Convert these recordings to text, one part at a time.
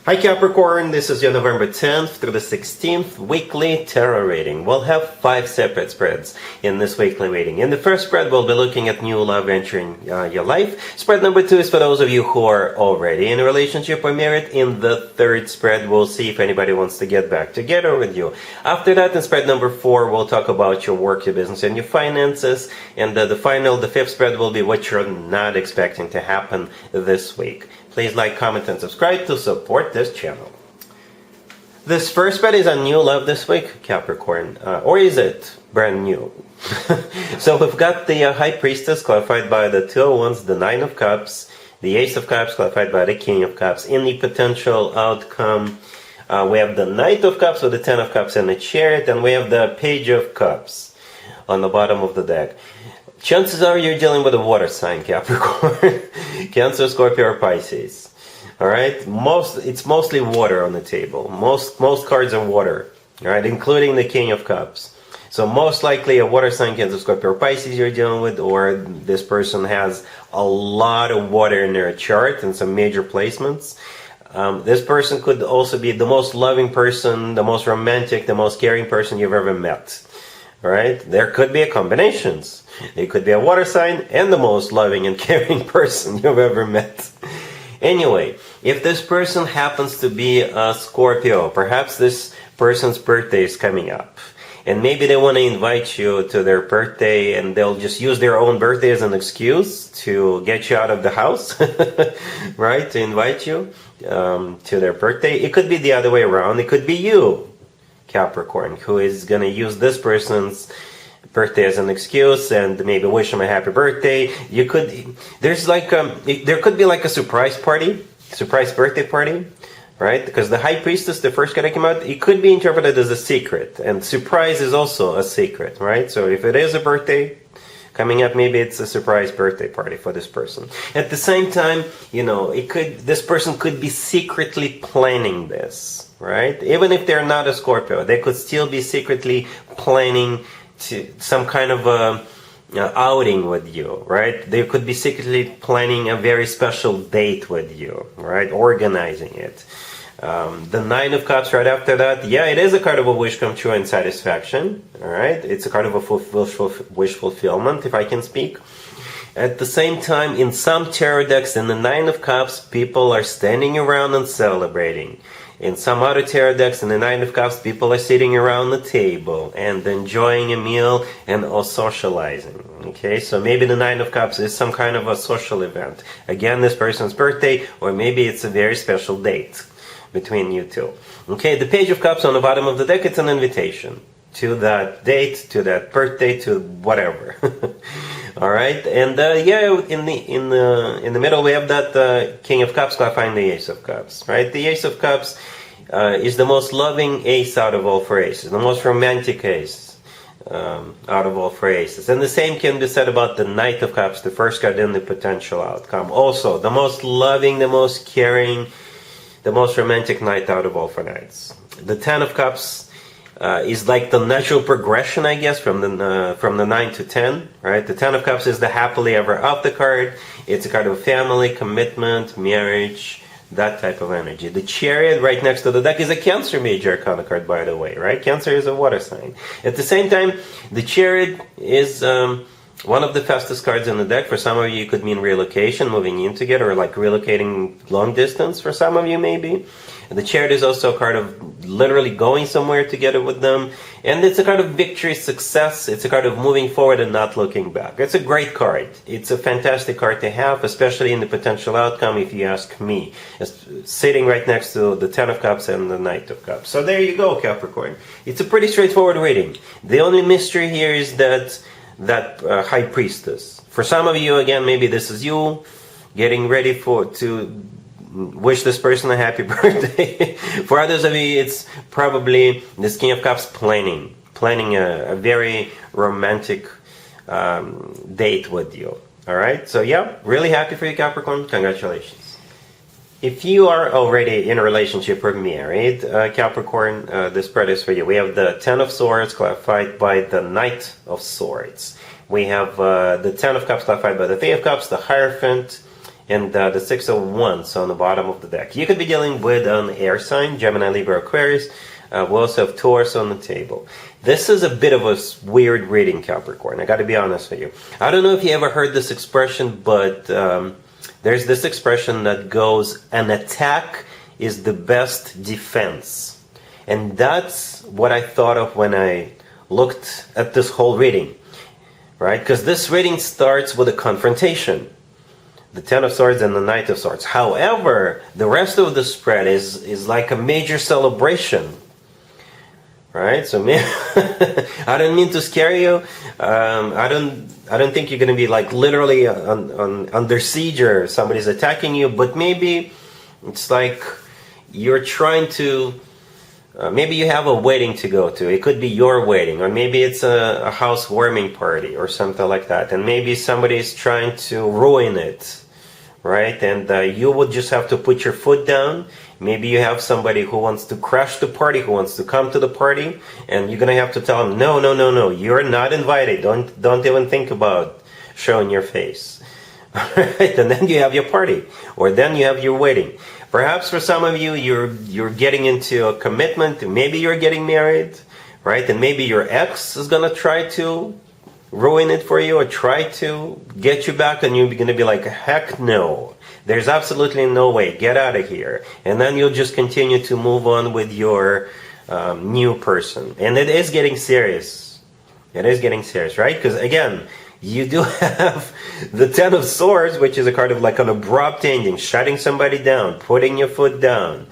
Hi Capricorn, this is your November 10th through the 16th weekly tarot reading. We'll have 5 separate spreads in this weekly reading. In the first spread, we'll be looking at new love entering your life. Spread number 2 is for those of you who are already in a relationship or married. In the third spread, we'll see if anybody wants to get back together with you. After that, in spread number 4, we'll talk about your work, your business, and your finances. And the fifth spread will be what you're not expecting to happen this week. Please like, comment, and subscribe to support this channel. This first spread is on new love this week, Capricorn. Or is it brand new? So we've got the High Priestess clarified by the Two of Wands, the Nine of Cups, the Ace of Cups clarified by the King of Cups. In the potential outcome, we have the Knight of Cups with the Ten of Cups and the Chariot, and we have the Page of Cups on the bottom of the deck. Chances are you're dealing with a water sign, Capricorn. Cancer, Scorpio, or Pisces. Alright? It's mostly water on the table. Most cards are water. Alright? Including the King of Cups. So most likely a water sign, Cancer, Scorpio, or Pisces you're dealing with, or this person has a lot of water in their chart and some major placements. This person could also be the most loving person, the most romantic, the most caring person you've ever met. Alright? There could be a combinations. It could be a water sign and the most loving and caring person you've ever met. Anyway, if this person happens to be a Scorpio, perhaps this person's birthday is coming up. And maybe they want to invite you to their birthday and they'll just use their own birthday as an excuse to get you out of the house. Right? To invite you to their birthday. It could be the other way around. It could be you, Capricorn, who is going to use this person's birthday as an excuse and maybe wish him a happy birthday. There could be like a surprise birthday party, right? Because the High Priestess, the first card that came out, it could be interpreted as a secret, and surprise is also a secret, right? So if it is a birthday coming up, maybe it's a surprise birthday party for this person. At the same time, this person could be secretly planning this, right? Even if they're not a Scorpio, they could still be secretly planning to some kind of a outing with you, right? They could be secretly planning a very special date with you, right? Organizing it. The Nine of Cups right after that, yeah, it is a card of a wish come true and satisfaction, all right? It's a card of a wish fulfillment, if I can speak. At the same time, in some tarot decks, in the Nine of Cups, people are standing around and celebrating. In some other tarot decks, in the Nine of Cups, people are sitting around the table and enjoying a meal and all socializing. Okay, so maybe the Nine of Cups is some kind of a social event. Again, this person's birthday, or maybe it's a very special date between you two. Okay, the Page of Cups on the bottom of the deck, it's an invitation to that date, to that birthday, to whatever. All right, and yeah, in the middle we have that King of Cups clarifying the Ace of Cups, right? The Ace of Cups is the most loving ace out of all 4 aces, the most romantic ace out of all 4 aces. And the same can be said about the Knight of Cups, the first card in the potential outcome. Also, the most loving, the most caring, the most romantic knight out of all 4 knights. The Ten of Cups is like the natural progression, I guess, from the 9 to 10, right? The Ten of Cups is the happily ever after card. It's a card of family, commitment, marriage, that type of energy. The Chariot right next to the deck is a Cancer major arcana card, by the way, right? Cancer is a water sign. At the same time, the Chariot is one of the fastest cards in the deck. For some of you, it could mean relocation, moving in together, or like relocating long distance for some of you, maybe. And the Chariot is also a card of literally going somewhere together with them. And it's a card of victory, success. It's a card of moving forward and not looking back. It's a great card. It's a fantastic card to have, especially in the potential outcome, if you ask me. It's sitting right next to the Ten of Cups and the Knight of Cups. So there you go, Capricorn. It's a pretty straightforward reading. The only mystery here is that High Priestess. For some of you, again, maybe this is you getting ready to wish this person a happy birthday. For others of you, it's probably this King of Cups planning a very romantic date with you. All right, so yeah, really happy for you, Capricorn. Congratulations. If you are already in a relationship or married, Capricorn, this spread is for you. We have the Ten of Swords clarified by the Knight of Swords. We have the Ten of Cups clarified by the Three of Cups, the Hierophant, and the Six of Wands on the bottom of the deck. You could be dealing with an air sign, Gemini, Libra, Aquarius. We also have Taurus on the table. This is a bit of a weird reading, Capricorn. I got to be honest with you. I don't know if you ever heard this expression, but there's this expression that goes, an attack is the best defense. And that's what I thought of when I looked at this whole reading, right? Because this reading starts with a confrontation. The Ten of Swords and the Knight of Swords. However, the rest of the spread is like a major celebration, right? So I don't mean to scare you. I don't think you're going to be like literally under siege or somebody's attacking you. But maybe it's like you're trying to. Maybe you have a wedding to go to. It could be your wedding, or maybe it's a housewarming party or something like that. And maybe somebody is trying to ruin it, right? And you would just have to put your foot down. Maybe you have somebody who wants to crash the party, who wants to come to the party, and you're gonna have to tell them, no, no, no, no, you're not invited. Don't even think about showing your face. Right? And then you have your party, or then you have your wedding. Perhaps for some of you, you're getting into a commitment. Maybe you're getting married, right? And maybe your ex is gonna try to ruin it for you, or try to get you back, and you're gonna be like, heck no. There's absolutely no way. Get out of here. And then you'll just continue to move on with your new person. And it is getting serious. It is getting serious, right? Because again, you do have the Ten of Swords, which is a card of like an abrupt ending, shutting somebody down, putting your foot down.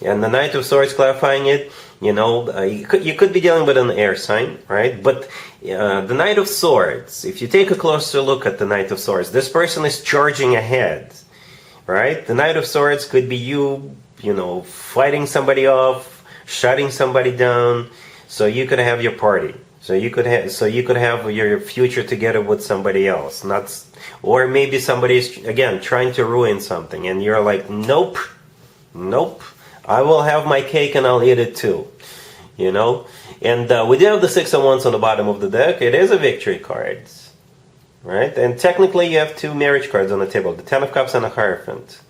And the Knight of Swords clarifying it, you know, you could be dealing with an air sign, right? But the Knight of Swords, if you take a closer look at the Knight of Swords, this person is charging ahead, right? The Knight of Swords could be you know, fighting somebody off, shutting somebody down, so you could have your party. So you could have your future together with somebody else, or maybe somebody's again trying to ruin something, and you're like, nope, nope, I will have my cake and I'll eat it too, you know. And we do have the Six of Wands on the bottom of the deck. It is a victory card, right? And technically, you have two marriage cards on the table: the Ten of Cups and a Hierophant.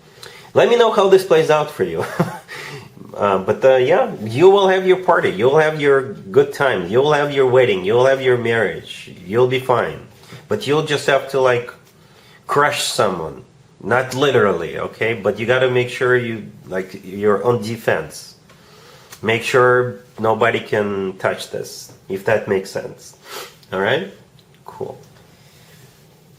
Let me know how this plays out for you. Yeah, you will have your party. You'll have your good time. You'll have your wedding. You'll have your marriage. You'll be fine. But you'll just have to like crush someone. Not literally, okay? But you got to make sure you're on defense. Make sure nobody can touch this, if that makes sense. All right? Cool.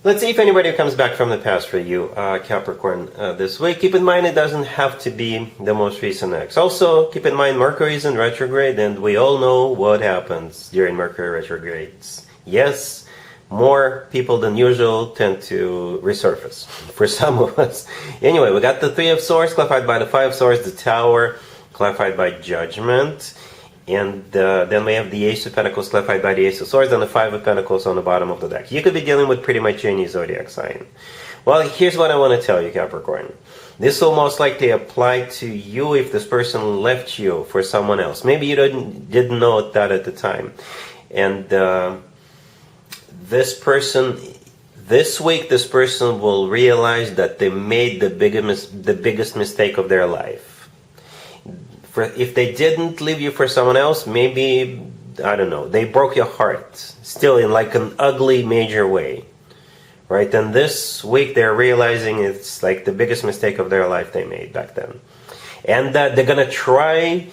Let's see if anybody comes back from the past for you, Capricorn, this week. Keep in mind, it doesn't have to be the most recent ex. Also, keep in mind, Mercury is in retrograde, and we all know what happens during Mercury retrogrades. Yes, more people than usual tend to resurface for some of us. Anyway, we got the Three of Swords, clarified by the Five of Swords, the Tower, clarified by Judgment. And then we have the Ace of Pentacles clarified by the Ace of Swords and the Five of Pentacles on the bottom of the deck. You could be dealing with pretty much any zodiac sign. Well, here's what I want to tell you, Capricorn. This will most likely apply to you if this person left you for someone else. Maybe you didn't know that at the time. And this week, this person will realize that they made the biggest mistake of their life. If they didn't leave you for someone else, maybe, I don't know, they broke your heart, still in like an ugly major way, right? And this week they're realizing it's like the biggest mistake of their life they made back then. And that they're gonna try,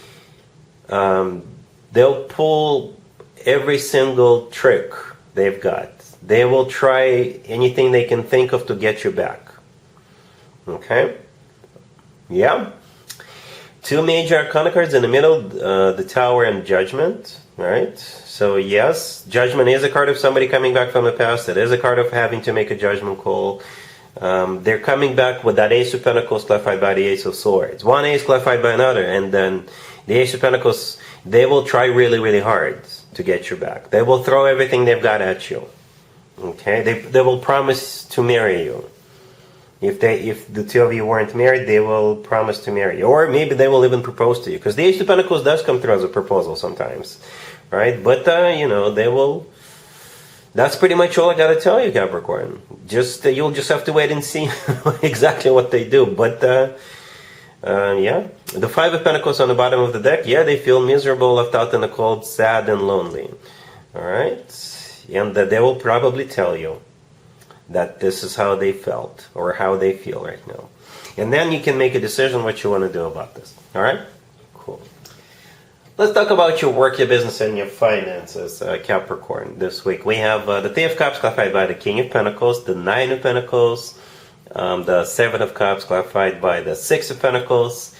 they'll pull every single trick they've got. They will try anything they can think of to get you back. Okay? Yeah? Two major arcana cards in the middle, the Tower and Judgment, right? So yes, Judgment is a card of somebody coming back from the past. It is a card of having to make a judgment call. They're coming back with that Ace of Pentacles clarified by the Ace of Swords. One ace clarified by another, and then the Ace of Pentacles, they will try really, really hard to get you back. They will throw everything they've got at you. Okay? They will promise to marry you. If the two of you weren't married, they will promise to marry you. Or maybe they will even propose to you. Because the Ace of Pentacles does come through as a proposal sometimes. Right? But, you know, they will That's pretty much all I gotta tell you, Capricorn. You'll just have to wait and see exactly what they do. But yeah, the Five of Pentacles on the bottom of the deck. Yeah, they feel miserable, left out in the cold, sad, and lonely. All right, and they will probably tell you that this is how they felt or how they feel right now, and then you can make a decision what you want to do about this. All right, cool. Let's talk about your work, your business, and your finances, Capricorn, this week. We have the Three of Cups clarified by the King of Pentacles, the Nine of Pentacles, the Seven of Cups clarified by the Six of Pentacles,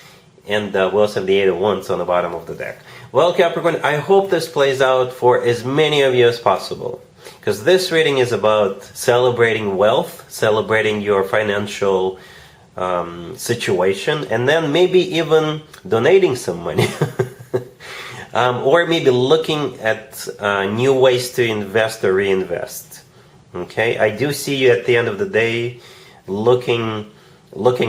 and we also have the Eight of Wands on the bottom of the deck. Well, Capricorn, I hope this plays out for as many of you as possible, because this reading is about celebrating wealth, celebrating your financial situation, and then maybe even donating some money. Or maybe looking at new ways to invest or reinvest. Okay, I do see you at the end of the day looking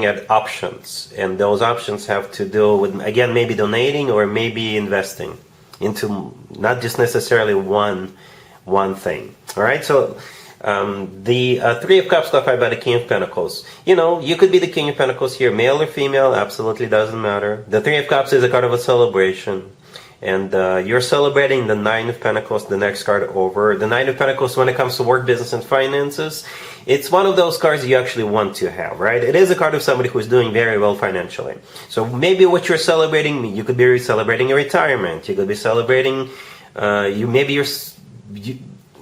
at options, and those options have to do with, again, maybe donating or maybe investing into not just necessarily one thing. All right, so the Three of Cups clarified by the King of Pentacles. You know, you could be the King of Pentacles here, male or female, absolutely doesn't matter. The Three of Cups is a card of a celebration. And you're celebrating the Nine of Pentacles, the next card over. The Nine of Pentacles, when it comes to work, business, and finances, it's one of those cards you actually want to have, right? It is a card of somebody who's doing very well financially. So maybe what you're celebrating, you could be celebrating a retirement. You could be celebrating,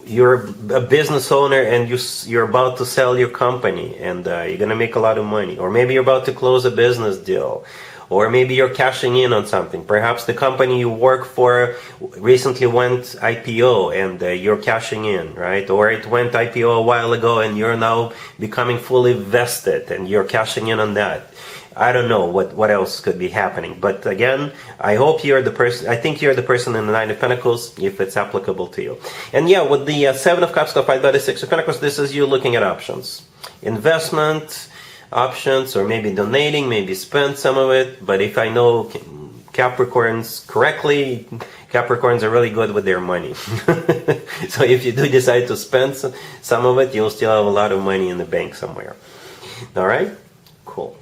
you're a business owner and you're about to sell your company and you're going to make a lot of money. Or maybe you're about to close a business deal. Or maybe you're cashing in on something. Perhaps the company you work for recently went IPO and you're cashing in, right? Or it went IPO a while ago and you're now becoming fully vested and you're cashing in on that. I don't know what else could be happening. But again, I hope you're the person, I think you're the person in the Nine of Pentacles, if it's applicable to you. And yeah, with the Seven of Cups clarified by the Six of Pentacles, this is you looking at options. Investment options, or maybe donating, maybe spend some of it. But if I know Capricorns correctly, Capricorns are really good with their money. So if you do decide to spend some of it, you'll still have a lot of money in the bank somewhere. All right, cool.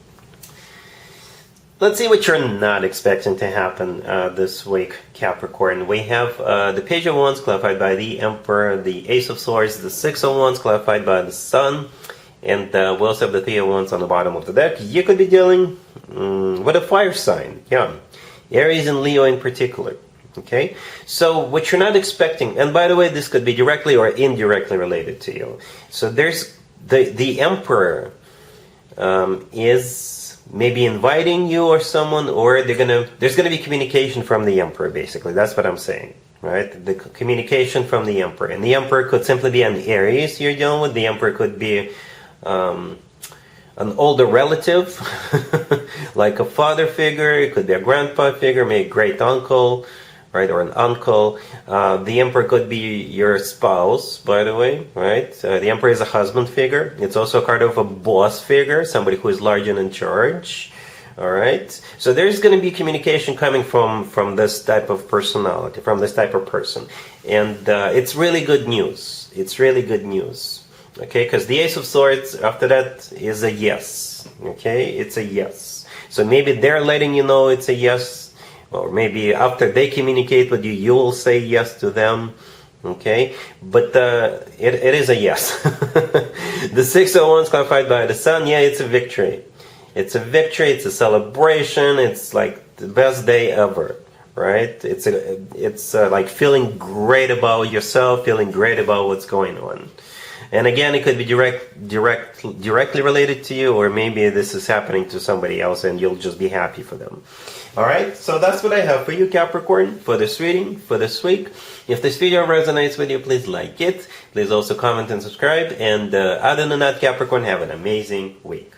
Let's see what you're not expecting to happen this week, Capricorn. We have the Page of Wands clarified by the Emperor, the Ace of Swords, the Six of Wands clarified by the Sun, and we also have the Three of Wands on the bottom of the deck. You could be dealing with a fire sign, yeah, Aries and Leo in particular. Okay, so what you're not expecting, and by the way, this could be directly or indirectly related to you. So there's the Emperor is maybe inviting you or someone, or there's gonna be communication from the Emperor. Basically, that's what I'm saying. Right, the communication from the Emperor, and the Emperor could simply be an Aries you're dealing with. The Emperor could be an older relative, like a father figure. It could be a grandpa figure, maybe a great uncle, right, or an uncle. The Emperor could be your spouse, by the way, right? The Emperor is a husband figure. It's also a card of a boss figure, somebody who is large and in charge. All right, so there's going to be communication coming from this type of personality, from this type of person, and it's really good news. It's really good news. Okay, because the Ace of Swords after that is a yes. Okay, it's a yes. So maybe they're letting you know it's a yes, or maybe after they communicate with you, you will say yes to them. Okay, but it is a yes. The Six of Wands clarified by the Sun, yeah, it's a victory. It's a victory, it's a celebration, it's like the best day ever, right? It's like feeling great about yourself, feeling great about what's going on. And again, it could be directly related to you, or maybe this is happening to somebody else and you'll just be happy for them. All right, so that's what I have for you, Capricorn, for this reading, for this week. If this video resonates with you, please like it. Please also comment and subscribe. And other than that, Capricorn, have an amazing week.